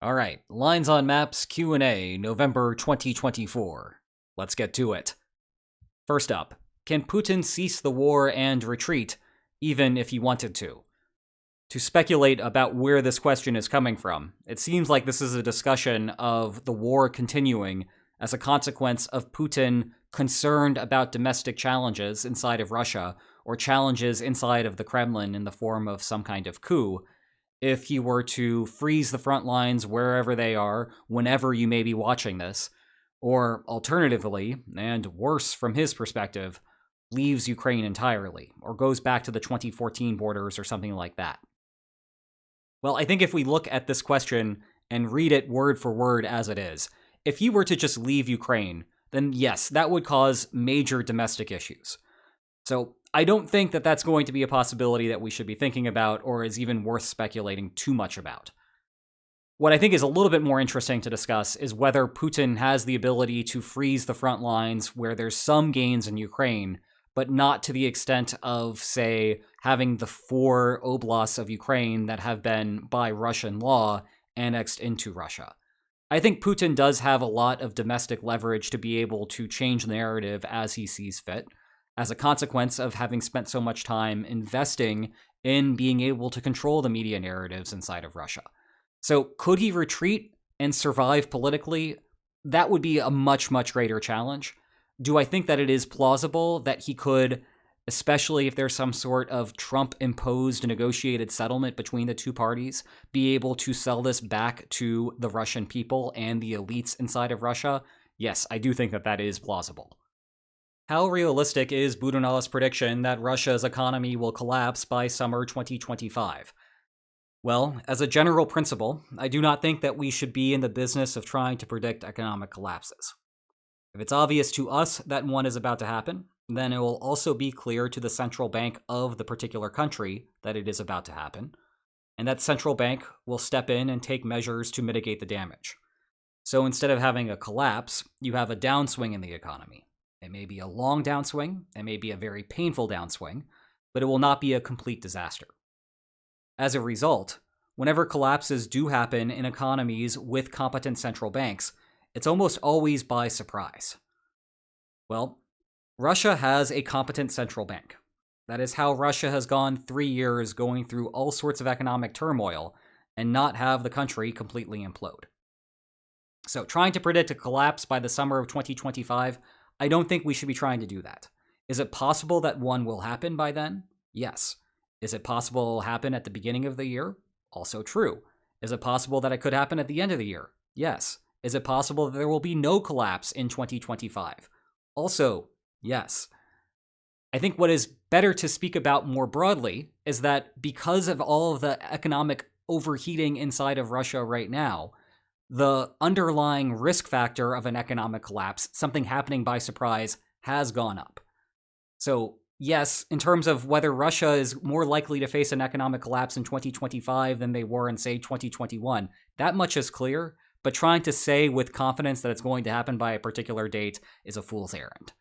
All right, Lines on Maps Q&A, November 2024. Let's get to it. First up, can Putin cease the war and retreat, even if he wanted to? To speculate about where this question is coming from, it seems like this is a discussion of the war continuing as a consequence of Putin concerned about domestic challenges inside of Russia or challenges inside of the Kremlin in the form of some kind of coup. If he were to freeze the front lines wherever they are, whenever you may be watching this, or alternatively, and worse from his perspective, leaves Ukraine entirely, or goes back to the 2014 borders or something like that. Well, I think if we look at this question and read it word for word as it is, if he were to just leave Ukraine, then yes, that would cause major domestic issues. So I don't think that that's going to be a possibility that we should be thinking about or is even worth speculating too much about. What I think is a little bit more interesting to discuss is whether Putin has the ability to freeze the front lines where there's some gains in Ukraine, but not to the extent of, say, having the 4 oblasts of Ukraine that have been, by Russian law, annexed into Russia. I think Putin does have a lot of domestic leverage to be able to change the narrative as he sees fit, as a consequence of having spent so much time investing in being able to control the media narratives inside of Russia. So could he retreat and survive politically? That would be a much, much greater challenge. Do I think that it is plausible that he could, especially if there's some sort of Trump-imposed negotiated settlement between the two parties, be able to sell this back to the Russian people and the elites inside of Russia? Yes, I do think that that is plausible. How realistic is Budunov's prediction that Russia's economy will collapse by summer 2025? Well, as a general principle, I do not think that we should be in the business of trying to predict economic collapses. If it's obvious to us that one is about to happen, then it will also be clear to the central bank of the particular country that it is about to happen, and that central bank will step in and take measures to mitigate the damage. So instead of having a collapse, you have a downswing in the economy. It may be a long downswing, it may be a very painful downswing, but it will not be a complete disaster. As a result, whenever collapses do happen in economies with competent central banks, it's almost always by surprise. Well, Russia has a competent central bank. That is how Russia has gone 3 years going through all sorts of economic turmoil and not have the country completely implode. So trying to predict a collapse by the summer of 2025, I don't think we should be trying to do that. Is it possible that one will happen by then? Yes. Is it possible it will happen at the beginning of the year? Also true. Is it possible that it could happen at the end of the year? Yes. Is it possible that there will be no collapse in 2025? Also, yes. I think what is better to speak about more broadly is that because of all of the economic overheating inside of Russia right now, the underlying risk factor of an economic collapse, something happening by surprise, has gone up. So, yes, in terms of whether Russia is more likely to face an economic collapse in 2025 than they were in, say, 2021, that much is clear, but trying to say with confidence that it's going to happen by a particular date is a fool's errand.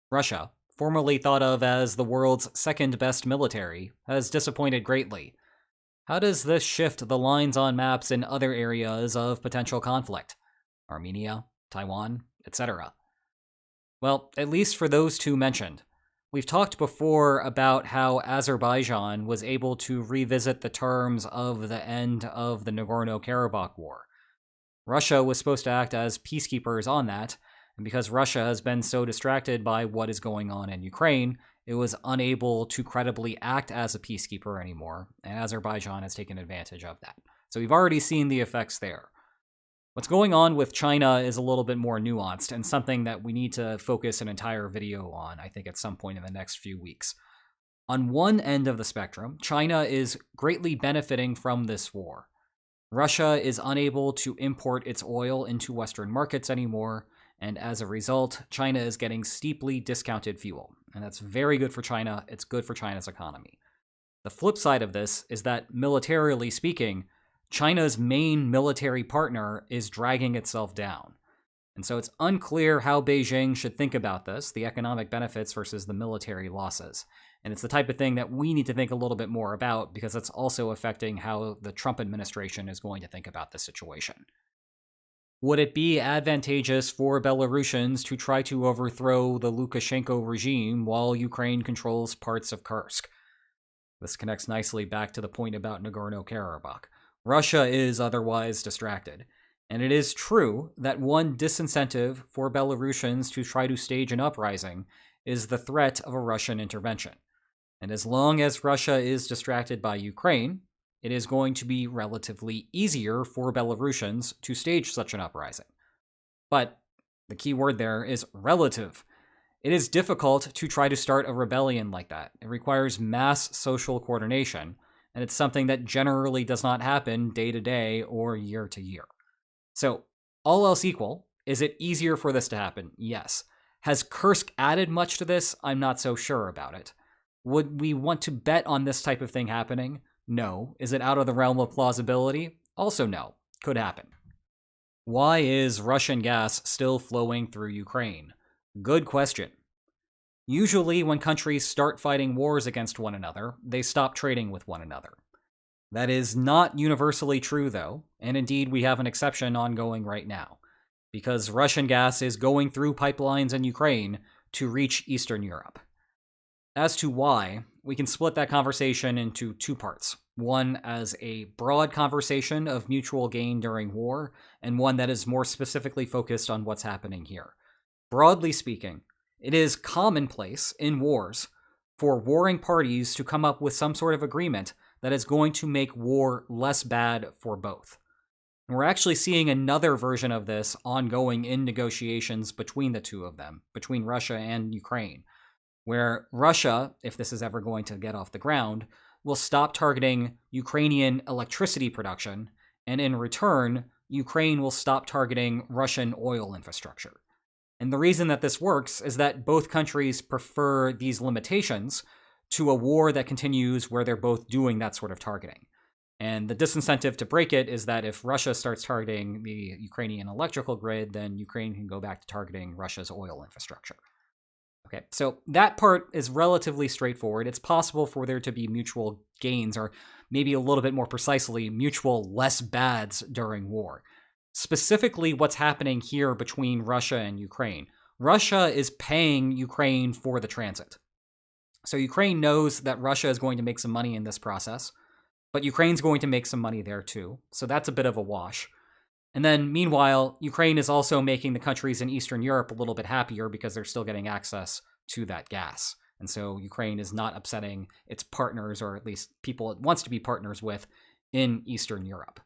Russia, formerly thought of as the world's second best military, has disappointed greatly. How does this shift the lines on maps in other areas of potential conflict? Armenia, Taiwan, etc. Well, at least for those two mentioned. We've talked before about how Azerbaijan was able to revisit the terms of the end of the Nagorno-Karabakh War. Russia was supposed to act as peacekeepers on that, and because Russia has been so distracted by what is going on in Ukraine, it was unable to credibly act as a peacekeeper anymore, and Azerbaijan has taken advantage of that. So we've already seen the effects there. What's going on with China is a little bit more nuanced and something that we need to focus an entire video on, I think, at some point in the next few weeks. On one end of the spectrum, China is greatly benefiting from this war. Russia is unable to import its oil into Western markets anymore, and as a result, China is getting steeply discounted fuel. And that's very good for China. It's good for China's economy. The flip side of this is that, militarily speaking, China's main military partner is dragging itself down. And so it's unclear how Beijing should think about this, the economic benefits versus the military losses. And it's the type of thing that we need to think a little bit more about because it's also affecting how the Trump administration is going to think about this situation. Would it be advantageous for Belarusians to try to overthrow the Lukashenko regime while Ukraine controls parts of Kursk? This connects nicely back to the point about Nagorno-Karabakh. Russia is otherwise distracted. And it is true that one disincentive for Belarusians to try to stage an uprising is the threat of a Russian intervention. And as long as Russia is distracted by Ukraine, it is going to be relatively easier for Belarusians to stage such an uprising. But the key word there is relative. It is difficult to try to start a rebellion like that. It requires mass social coordination, and it's something that generally does not happen day to day or year to year. So, all else equal, is it easier for this to happen? Yes. Has Kursk added much to this? I'm not so sure about it. Would we want to bet on this type of thing happening? No. Is it out of the realm of plausibility? Also no. Could happen. Why is Russian gas still flowing through Ukraine? Good question. Usually when countries start fighting wars against one another, they stop trading with one another. That is not universally true, though, and indeed we have an exception ongoing right now, because Russian gas is going through pipelines in Ukraine to reach Eastern Europe. As to why, we can split that conversation into two parts. One as a broad conversation of mutual gain during war, and one that is more specifically focused on what's happening here. Broadly speaking, it is commonplace in wars for warring parties to come up with some sort of agreement that is going to make war less bad for both. And we're actually seeing another version of this ongoing in negotiations between the two of them, between Russia and Ukraine, where Russia, if this is ever going to get off the ground, will stop targeting Ukrainian electricity production, and in return, Ukraine will stop targeting Russian oil infrastructure. And the reason that this works is that both countries prefer these limitations to a war that continues where they're both doing that sort of targeting. And the disincentive to break it is that if Russia starts targeting the Ukrainian electrical grid, then Ukraine can go back to targeting Russia's oil infrastructure. Okay, so that part is relatively straightforward. It's possible for there to be mutual gains, or maybe a little bit more precisely, mutual less bads during war. Specifically, what's happening here between Russia and Ukraine. Russia is paying Ukraine for the transit. So Ukraine knows that Russia is going to make some money in this process, but Ukraine's going to make some money there too. So that's a bit of a wash. And then meanwhile, Ukraine is also making the countries in Eastern Europe a little bit happier because they're still getting access to that gas. And so Ukraine is not upsetting its partners, or at least people it wants to be partners with, in Eastern Europe.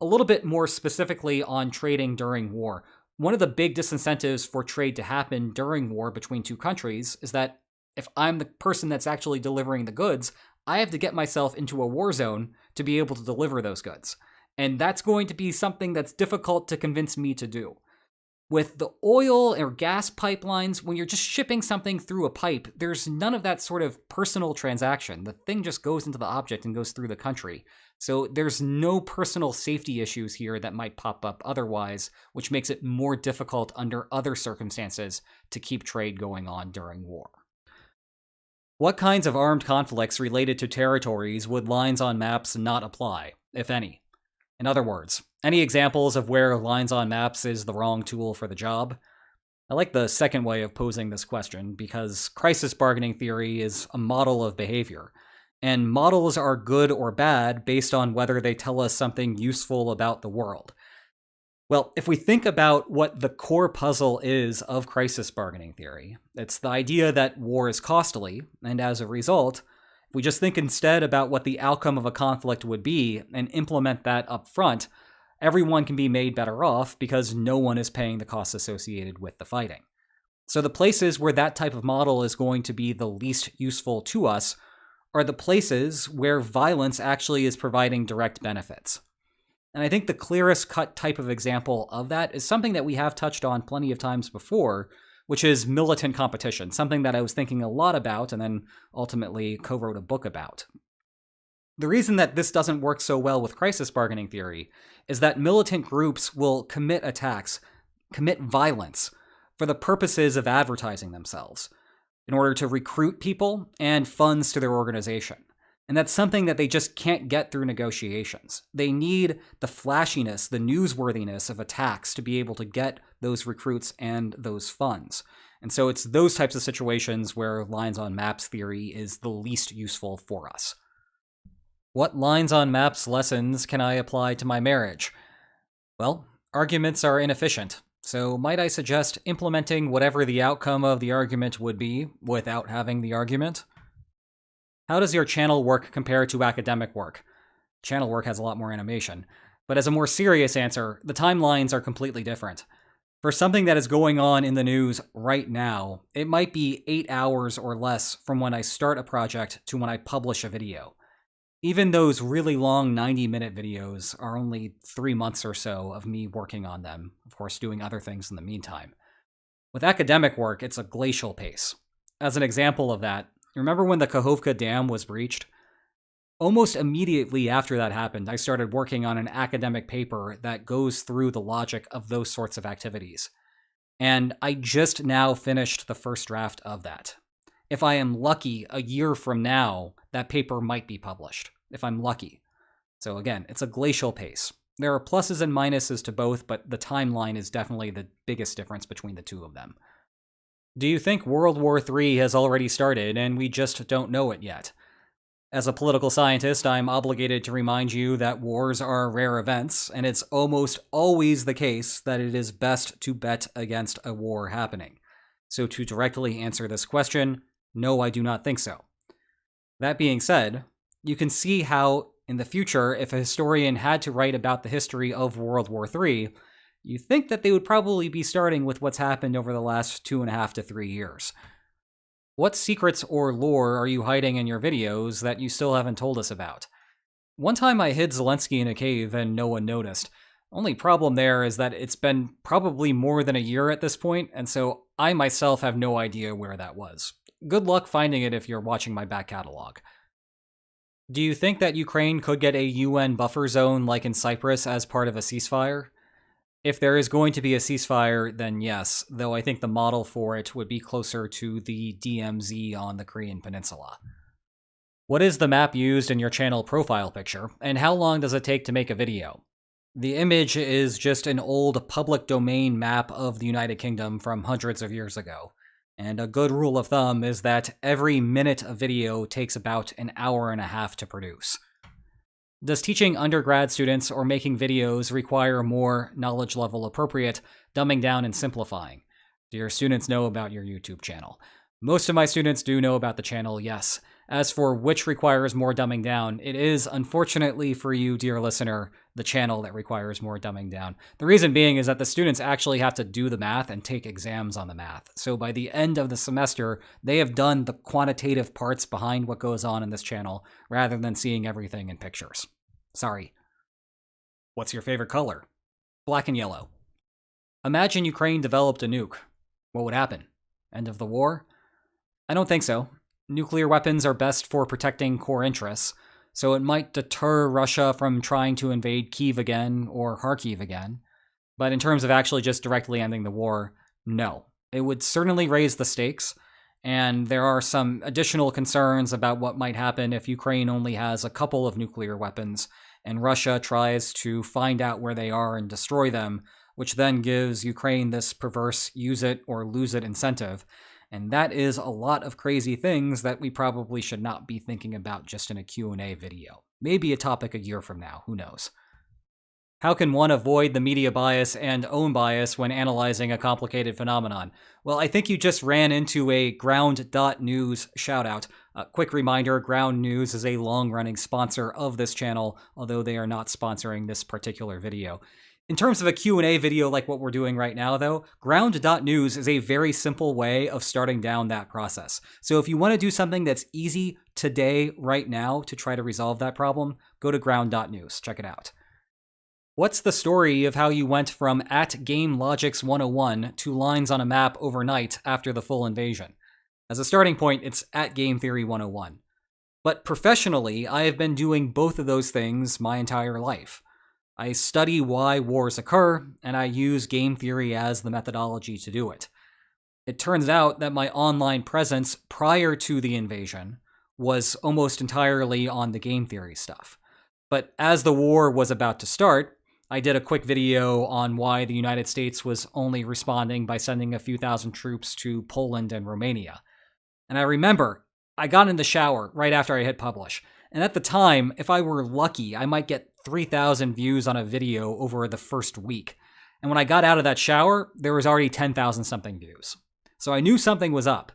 A little bit more specifically on trading during war. One of the big disincentives for trade to happen during war between two countries is that if I'm the person that's actually delivering the goods, I have to get myself into a war zone to be able to deliver those goods. And that's going to be something that's difficult to convince me to do. With the oil or gas pipelines, when you're just shipping something through a pipe, there's none of that sort of personal transaction. The thing just goes into the object and goes through the country. So there's no personal safety issues here that might pop up otherwise, which makes it more difficult under other circumstances to keep trade going on during war. What kinds of armed conflicts related to territories would lines on maps not apply, if any? In other words, any examples of where lines on maps is the wrong tool for the job? I like the second way of posing this question because crisis bargaining theory is a model of behavior, and models are good or bad based on whether they tell us something useful about the world. Well, if we think about what the core puzzle is of crisis bargaining theory, it's the idea that war is costly, and as a result, if we just think instead about what the outcome of a conflict would be and implement that up front, everyone can be made better off because no one is paying the costs associated with the fighting. So the places where that type of model is going to be the least useful to us are the places where violence actually is providing direct benefits. And I think the clearest cut type of example of that is something that we have touched on plenty of times before, which is militant competition, something that I was thinking a lot about and then ultimately co-wrote a book about. The reason that this doesn't work so well with crisis bargaining theory is that militant groups will commit attacks commit violence for the purposes of advertising themselves in order to recruit people and funds to their organization. And that's something that they just can't get through negotiations. They need the flashiness, the newsworthiness of attacks to be able to get those recruits and those funds. And so it's those types of situations where lines on maps theory is the least useful for us. What lines on maps lessons can I apply to my marriage? Well, arguments are inefficient, so might I suggest implementing whatever the outcome of the argument would be without having the argument? How does your channel work compare to academic work? Channel work has a lot more animation, but as a more serious answer, the timelines are completely different. For something that is going on in the news right now, it might be 8 hours or less from when I start a project to when I publish a video. Even those really long 90-minute videos are only 3 months or so of me working on them, of course doing other things in the meantime. With academic work, it's a glacial pace. As an example of that, remember when the Kakhovka Dam was breached? Almost immediately after that happened, I started working on an academic paper that goes through the logic of those sorts of activities. And I just now finished the first draft of that. If I am lucky, a year from now, that paper might be published, if I'm lucky. So again, it's a glacial pace. There are pluses and minuses to both, but the timeline is definitely the biggest difference between the two of them. Do you think World War III has already started and we just don't know it yet? As a political scientist, I'm obligated to remind you that wars are rare events, and it's almost always the case that it is best to bet against a war happening. So to directly answer this question, no, I do not think so. That being said, you can see how, in the future, if a historian had to write about the history of World War III, you think that they would probably be starting with what's happened over the last 2.5 to 3 years. What secrets or lore are you hiding in your videos that you still haven't told us about? One time I hid Zelensky in a cave and no one noticed. Only problem there is that it's been probably more than a year at this point, and so I myself have no idea where that was. Good luck finding it if you're watching my back catalog. Do you think that Ukraine could get a UN buffer zone like in Cyprus as part of a ceasefire? If there is going to be a ceasefire, then yes, though I think the model for it would be closer to the DMZ on the Korean Peninsula. What is the map used in your channel profile picture, and how long does it take to make a video? The image is just an old public domain map of the United Kingdom from hundreds of years ago, and a good rule of thumb is that every minute of video takes about an hour and a half to produce. Does teaching undergrad students or making videos require more knowledge level appropriate, dumbing down and simplifying? Do your students know about your YouTube channel? Most of my students do know about the channel, yes. As for which requires more dumbing down, it is, unfortunately for you, dear listener, the channel that requires more dumbing down. The reason being is that the students actually have to do the math and take exams on the math. So by the end of the semester, they have done the quantitative parts behind what goes on in this channel, rather than seeing everything in pictures. Sorry. What's your favorite color? Black and yellow. Imagine Ukraine developed a nuke. What would happen? End of the war? I don't think so. Nuclear weapons are best for protecting core interests, so it might deter Russia from trying to invade Kyiv again or Kharkiv again. But in terms of actually just directly ending the war, no. It would certainly raise the stakes, and there are some additional concerns about what might happen if Ukraine only has a couple of nuclear weapons, and Russia tries to find out where they are and destroy them, which then gives Ukraine this perverse use it or lose it incentive. And that is a lot of crazy things that we probably should not be thinking about just in a Q&A video. Maybe a topic a year from now, who knows? How can one avoid the media bias and own bias when analyzing a complicated phenomenon? Well, I think you just ran into a Ground.News shoutout. A quick reminder, Ground News is a long-running sponsor of this channel, although they are not sponsoring this particular video. In terms of a Q&A video like what we're doing right now, though, Ground.News is a very simple way of starting down that process. So if you want to do something that's easy today, right now, to try to resolve that problem, go to Ground.News. Check it out. What's the story of how you went from @GameLogics 101 to lines on a map overnight after the full invasion? As a starting point, it's @GameTheory 101. But professionally, I have been doing both of those things my entire life. I study why wars occur, and I use game theory as the methodology to do it. It turns out that my online presence prior to the invasion was almost entirely on the game theory stuff. But as the war was about to start, I did a quick video on why the United States was only responding by sending a few thousand troops to Poland and Romania. And I remember I got in the shower right after I hit publish. And at the time, if I were lucky, I might get 3,000 views on a video over the first week. And when I got out of that shower, there was already 10,000 something views. So I knew something was up.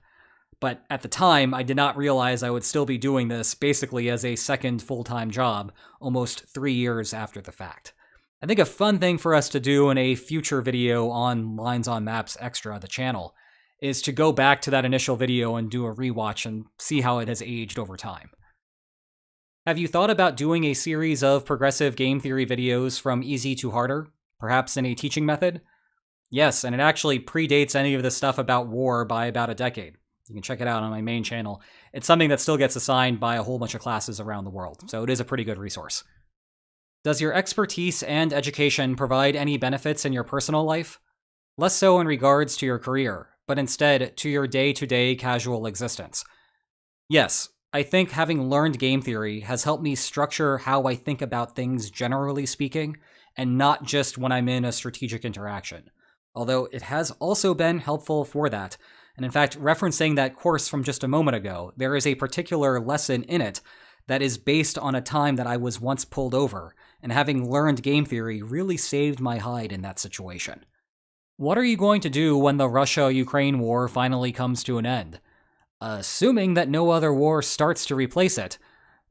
But at the time, I did not realize I would still be doing this basically as a second full-time job, almost 3 years after the fact. I think a fun thing for us to do in a future video on Lines on Maps Extra, the channel, is to go back to that initial video and do a rewatch and see how it has aged over time. Have you thought about doing a series of progressive game theory videos from easy to harder, perhaps in a teaching method? Yes, and it actually predates any of the stuff about war by about a decade. You can check it out on my main channel. It's something that still gets assigned by a whole bunch of classes around the world, so it is a pretty good resource. Does your expertise and education provide any benefits in your personal life? Less so in regards to your career, but instead to your day-to-day casual existence. Yes, I think having learned game theory has helped me structure how I think about things generally speaking, and not just when I'm in a strategic interaction. Although it has also been helpful for that. And in fact, referencing that course from just a moment ago, there is a particular lesson in it that is based on a time that I was once pulled over, and having learned game theory really saved my hide in that situation. What are you going to do when the Russia-Ukraine war finally comes to an end? Assuming that no other war starts to replace it,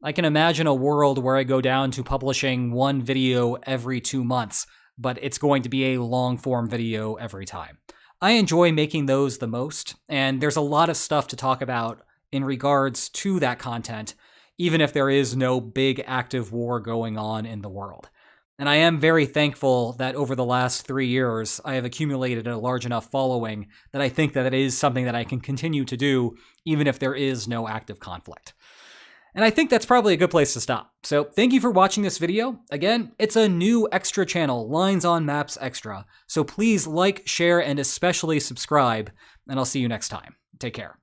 I can imagine a world where I go down to publishing one video every 2 months, but it's going to be a long-form video every time. I enjoy making those the most, and there's a lot of stuff to talk about in regards to that content, even if there is no big active war going on in the world. And I am very thankful that over the last 3 years, I have accumulated a large enough following that I think that it is something that I can continue to do, even if there is no active conflict. And I think that's probably a good place to stop. So thank you for watching this video. Again, it's a new extra channel, Lines on Maps Extra. So please like, share, and especially subscribe, and I'll see you next time. Take care.